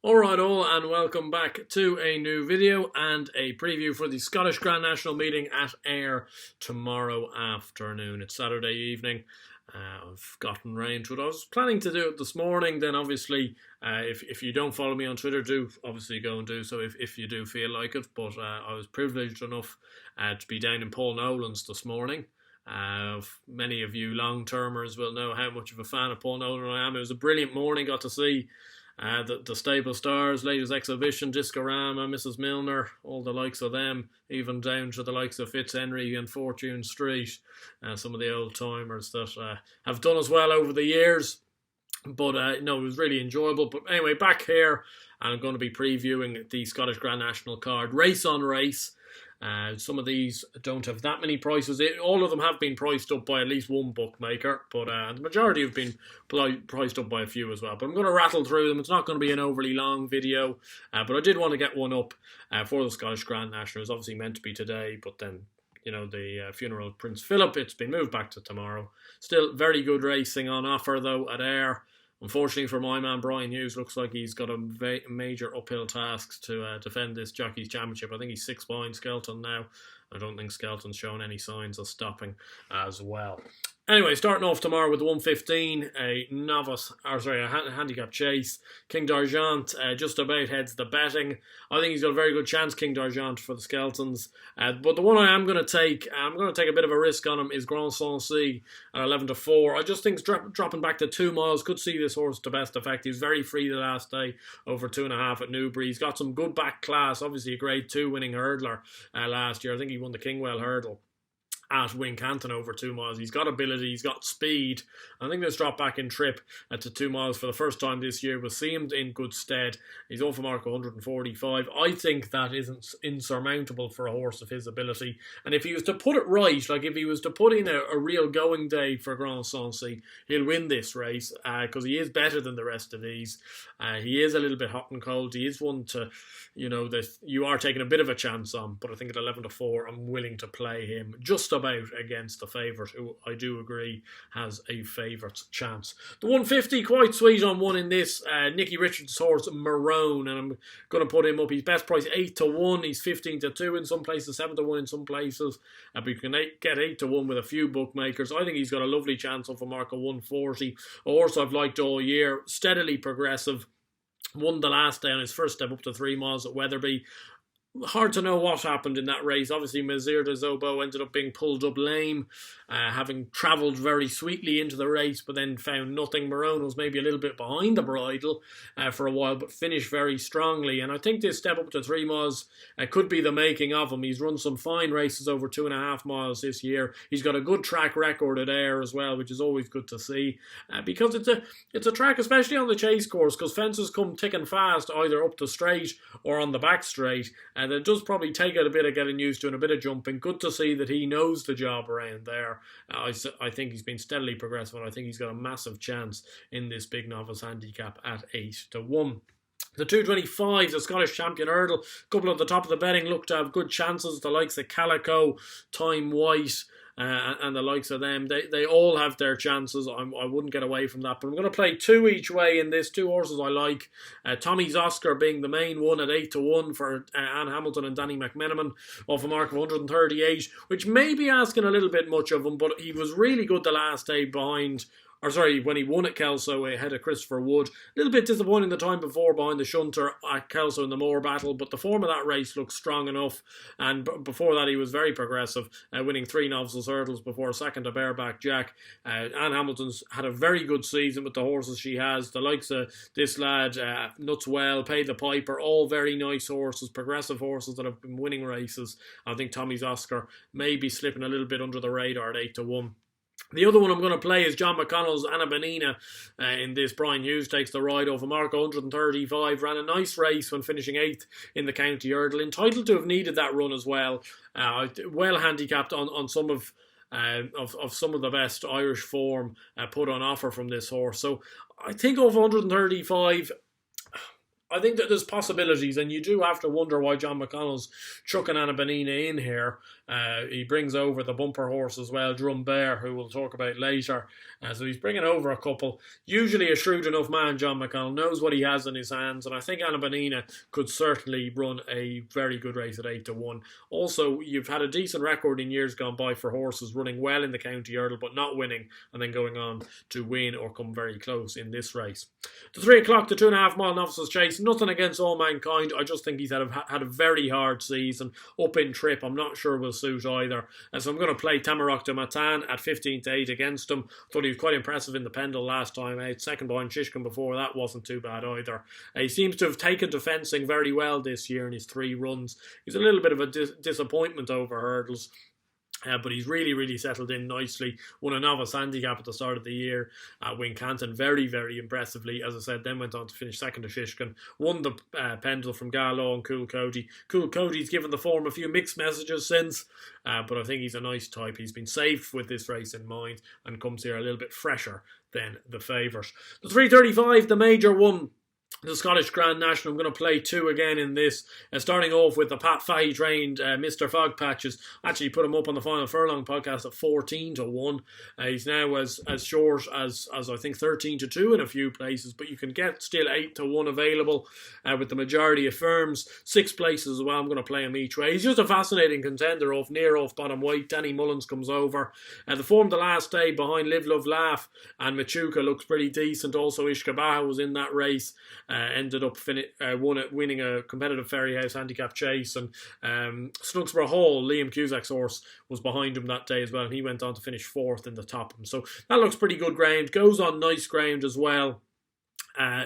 Alright all, and welcome back to a new video and a preview for the Scottish Grand National meeting at Ayr tomorrow afternoon. It's Saturday evening. I've gotten round to it. I was planning to do it this morning. Then obviously if you don't follow me on Twitter, do obviously go and do so if you do feel like it. But I was privileged enough to be down in Paul Nolan's this morning. Many of you long-termers will know how much of a fan of Paul Nolan I am. It was a brilliant morning. Got to see the Stable Stars, latest exhibition, Discorama, Mrs. Milner, all the likes of them, even down to the likes of Fitzhenry and Fortune Street, some of the old timers that have done as well over the years. But no, it was really enjoyable. But anyway, back here, I'm going to be previewing the Scottish Grand National card, race on race. Some of these don't have that many prices. All of them have been priced up by at least one bookmaker, but the majority have been priced up by a few as well. But I'm going to rattle through them. It's not going to be an overly long video, but I did want to get one up for the Scottish Grand National. It's obviously meant to be today, but then, you know, the funeral of Prince Philip, it's been moved back to tomorrow. Still very good racing on offer, though, at Ayr. Unfortunately for my man Brian Hughes, looks like he's got a major uphill task to defend this Jockeys Championship. I think he's 6 behind Skelton now. I don't think Skelton's shown any signs of stopping as well. Anyway, starting off tomorrow with the 115, a handicap chase. King d'Argent just about heads the betting. I think he's got a very good chance, King d'Argent, for the Skeltons. But the one I'm going to take a bit of a risk on him, is Grand Sancy at 11-4. I just think dropping back to 2 miles could see this horse to best effect. He was very free the last day, over 2.5 at Newbury. He's got some good back class, obviously a Grade 2 winning hurdler last year. I think he won the Kingwell Hurdle at Wincanton over 2 miles. He's got ability, he's got speed. I think this drop back in trip to 2 miles for the first time this year will see him in good stead. He's off a mark of 145. I think that isn't insurmountable for a horse of his ability. And if he was to put it right, like if he was to put in a real going day for Grand Sancy, he'll win this race because he is better than the rest of these. He is a little bit hot and cold. He is one to, you know, that you are taking a bit of a chance on, but I think at 11-4, I'm willing to play him just about against the favourite, who I do agree has a favourite's chance. The 150, quite sweet on one in this. Nicky Richards' horse, Marown, and I'm going to put him up. He's best price 8-1. He's 15-2 in some places, 7-1 in some places. But you can get 8-1 with a few bookmakers. I think he's got a lovely chance off a mark of 140. A horse I've liked all year, steadily progressive. Won the last day on his first step up to 3 miles at Wetherby. Hard to know what happened in that race. Obviously, Mazir de Zobo ended up being pulled up lame, having travelled very sweetly into the race, but then found nothing. Marown was maybe a little bit behind the bridle for a while, but finished very strongly. And I think this step up to 3 miles could be the making of him. He's run some fine races over 2.5 miles this year. He's got a good track record at Ayr as well, which is always good to see, because it's a track, especially on the chase course, because fences come thick and fast, either up the straight or on the back straight. And it does probably take it a bit of getting used to and a bit of jumping. Good to see that he knows the job around there. I think he's been steadily progressive, and I think he's got a massive chance in this big novice handicap at 8-1. The 225, the Scottish Champion Hurdle. A couple at the top of the betting look to have good chances. The likes of Calico, Time White, and the likes of them, they all have their chances. I wouldn't get away from that, but I'm going to play 2 each way in this. 2 horses I like. Tommy's Oscar being the main one at 8-1 for Anne Hamilton and Danny McMenamin, off a mark of 138, which may be asking a little bit much of him, but he was really good the last day when he won at Kelso ahead of Christopher Wood. A little bit disappointing the time before behind the shunter at Kelso in the Moor battle, but the form of that race looks strong enough. And before that, he was very progressive, winning 3 novices hurdles before second to Bareback Jack. Anne Hamilton's had a very good season with the horses she has. The likes of this lad, Nutswell, Pay the Piper, all very nice horses, progressive horses that have been winning races. I think Tommy's Oscar may be slipping a little bit under the radar at 8-1. The other one I'm going to play is John McConnell's Anna Bunina in this. Brian Hughes takes the ride over mark 135. Ran a nice race when finishing 8th in the County Hurdle. Entitled to have needed that run as well. Well handicapped on some of some of the best Irish form put on offer from this horse. So I think over 135... I think that there's possibilities, and you do have to wonder why John McConnell's chucking Bunina in here. He brings over the bumper horse as well, Drumbear, who we'll talk about later. So he's bringing over a couple. Usually a shrewd enough man, John McConnell, knows what he has in his hands, and I think Bunina could certainly run a very good race at 8-1. Also, you've had a decent record in years gone by for horses running well in the County Hurdle, but not winning, and then going on to win or come very close in this race. The 3 o'clock, the 2.5 mile novices chase. Nothing against All Mankind. I just think he's had a very hard season. Up in trip, I'm not sure will suit either. So I'm going to play Tamaroc du Mathan at 15-8 against him. Thought he was quite impressive in the Pendle last time out. Second behind Shishkin before that wasn't too bad either. He seems to have taken to fencing very well this year in his 3 runs. He's a little bit of a disappointment over hurdles. But he's really settled in nicely. Won a novice handicap at the start of the year at Wincanton very, very impressively. As I said, then went on to finish second to Shishkin. Won the Pendle from Gallo and Cool Cody. Cool Cody's given the form a few mixed messages since, but I think he's a nice type. He's been safe with this race in mind and comes here a little bit fresher than the favourite. The 3:35, the major one. The Scottish Grand National. I'm going to play 2 again in this. Starting off with the Pat Fahey trained Mr. Fogpatches. Actually put him up on the Final Furlong podcast at 14-1. He's now as short as I think 13-2 in a few places, but you can get still 8-1 available with the majority of firms. 6 places as well. I'm going to play him each way. He's just a fascinating contender off bottom weight. Danny Mullins comes over. The form the last day behind Live Love Laugh and Machuca looks pretty decent. Also Ishkabaha was in that race. Ended up winning a competitive Ferry House handicap chase, and Snugsborough Hall, Liam Cusack's horse, was behind him that day as well, and he went on to finish 4th in the top. So that looks pretty good ground. Goes on nice ground as well.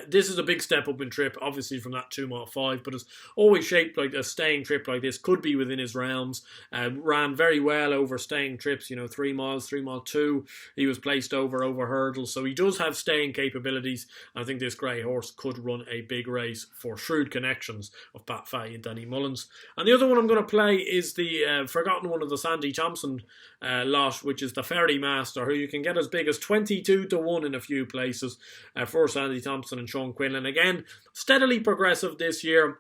This is a big step up in trip, obviously from that 2 mile 5, but it's always shaped like a staying trip like this. Could be within his realms. Ran very well over staying trips, 3 miles, 3 mile 2. He was placed over hurdles, so he does have staying capabilities. I think this grey horse could run a big race for shrewd connections of Pat Fahey and Danny Mullins. And the other one I'm going to play is the forgotten one of the Sandy Thompson lot, which is the Ferry Master, who you can get as big as 22-1 in a few places for Sandy Thompson and Sean Quinlan. Again, steadily progressive this year.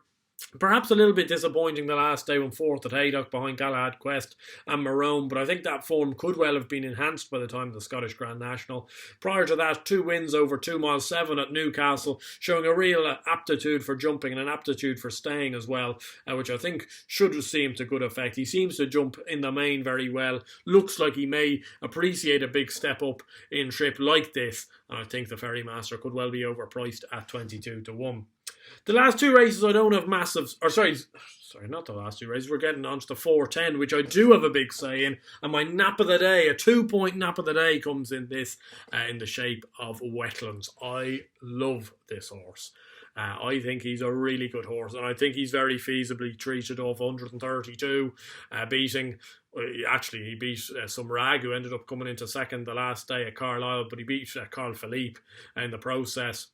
Perhaps a little bit disappointing the last day when 4th at Haydock behind Galahad Quest and Marown, but I think that form could well have been enhanced by the time of the Scottish Grand National. Prior to that, 2 wins over 2 mile 7 at Newcastle, showing a real aptitude for jumping and an aptitude for staying as well, which I think should see him to good effect. He seems to jump in the main very well. Looks like he may appreciate a big step up in trip like this, and I think the Ferry Master could well be overpriced at 22-1. The last 2 races I don't have massive, sorry, not the last 2 races. We're getting onto the 4:10, which I do have a big say in. And my nap of the day, a 2-point nap of the day, comes in this in the shape of Wetlands. I love this horse. I think he's a really good horse, and I think he's very feasibly treated off 132, beating. Actually, he beat some rag who ended up coming into second the last day at Carlisle, but he beat Carl Philippe in the process.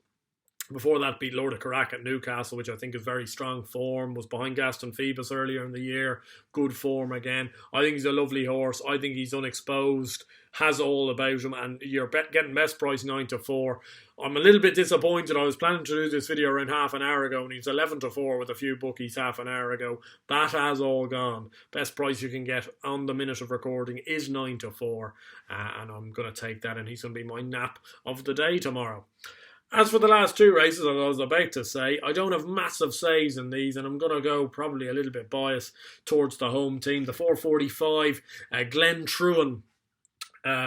Before that, beat Lord of Carrack at Newcastle, which I think is very strong form. Was behind Gaston Phoebus earlier in the year. Good form again. I think he's a lovely horse. I think he's unexposed. Has all about him. And you're getting best price 9-4. I'm a little bit disappointed. I was planning to do this video around half an hour ago, and he's 11-4 with a few bookies half an hour ago. That has all gone. Best price you can get on the minute of recording is 9-4. And I'm going to take that, and he's going to be my nap of the day tomorrow. As for the last 2 races, as I was about to say, I don't have massive saves in these, and I'm going to go probably a little bit biased towards the home team. The 4:45, Glen Truan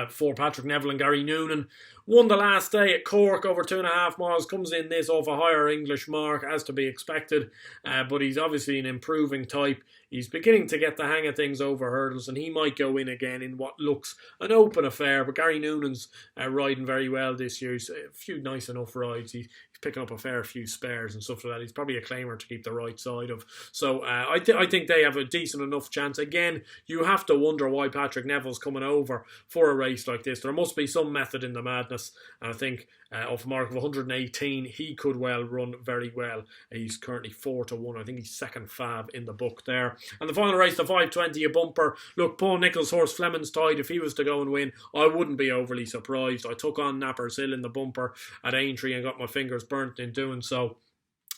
for Patrick Neville and Gary Noonan. Won the last day at Cork over 2.5 miles. Comes in this off a higher English mark, as to be expected. But he's obviously an improving type. He's beginning to get the hang of things over hurdles, and he might go in again in what looks an open affair. But Gary Noonan's riding very well this year. He's a few nice enough rides. He's picking up a fair few spares and stuff like that. He's probably a claimer to keep the right side of. So I think they have a decent enough chance. Again, you have to wonder why Patrick Neville's coming over for a race like this. There must be some method in the madness. And I think off a mark of 118, he could well run very well. He's currently 4-1. I think he's second fab in the book there. And the final race, the 5:20, a bumper. Look, Paul Nicholls' horse Fleming's Tide, if he was to go and win, I wouldn't be overly surprised. I took on Nappers Hill in the bumper at Aintree and got my fingers burnt in doing so.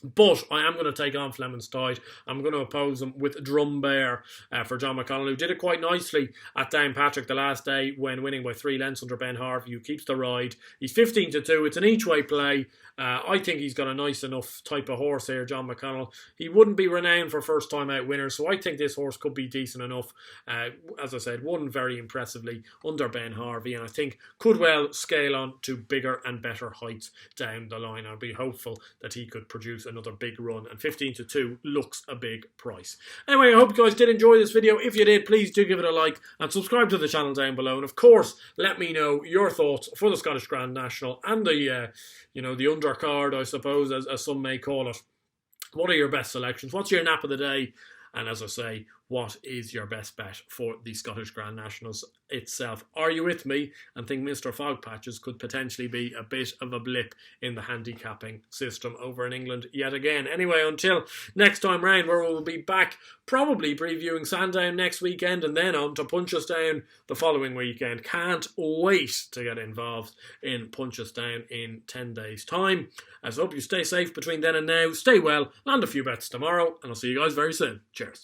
But I am going to take on Fleming's Tide. I'm going to oppose him with Drumbear for John McConnell, who did it quite nicely at Downpatrick the last day when winning by 3 lengths under Ben Harvey, who keeps the ride. He's 15-2. It's an each-way play. I think he's got a nice enough type of horse here, John McConnell. He wouldn't be renowned for first-time out winners, so I think this horse could be decent enough. As I said, won very impressively under Ben Harvey, and I think could well scale on to bigger and better heights down the line. I'll be hopeful that he could produce another big run, and 15-2 looks a big price. Anyway, I hope you guys did enjoy this video. If you did, please do give it a like and subscribe to the channel down below. And of course, let me know your thoughts for the Scottish Grand National and the the undercard, I suppose, as some may call it. What are your best selections? What's your nap of the day? And as I say, what is your best bet for the Scottish Grand Nationals itself? Are you with me and think Mr. Fogpatches could potentially be a bit of a blip in the handicapping system over in England yet again? Anyway, until next time round, where we'll be back probably previewing Sandown next weekend and then on to Punchestown the following weekend. Can't wait to get involved in Punchestown in 10 days' time. As I hope you stay safe between then and now. Stay well, land a few bets tomorrow, and I'll see you guys very soon. Cheers.